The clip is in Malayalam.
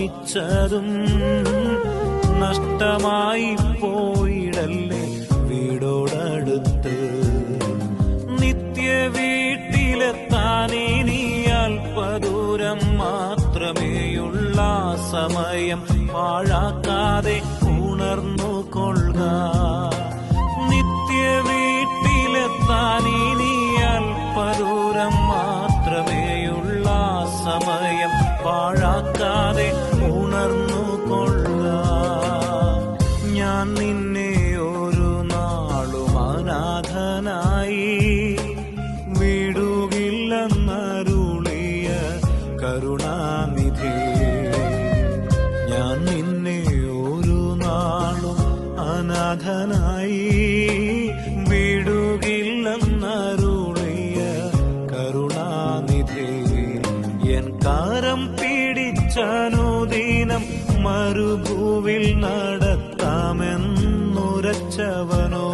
വാഞ്ചിച്ചതും നഷ്ടമായി പോയിടല്ലേ വീടോടടുത്ത്. നിത്യ വീട്ടിലെത്താനിനി അല്പദൂരം മാത്രമേയുള്ള സമയം പാഴാക്കാതെ ഉണർന്നു കൊള്ളുക. നിത്യ വീട്ടിലെത്താനിനി അല്പദൂരം മാത്രമേയുള്ള സമയം പാഴാക്കാതെ ഉണർന്നു കൊള്ളുക. ഞാൻ നിന്നെ ഒരു നാളും അനാഥനായി വിടുകില്ലെന്നരുളിയ കരുണാനിധി. ഞാൻ നിന്നെ ഒരു നാളും അനാഥനായി വിടുകില്ലെന്നരുളിയ കരുണാനിധി. എൻ കരം പിടിച്ചനുദിനം മരുഭൂവിൽ നടത്താമെന്നുരച്ചവനോ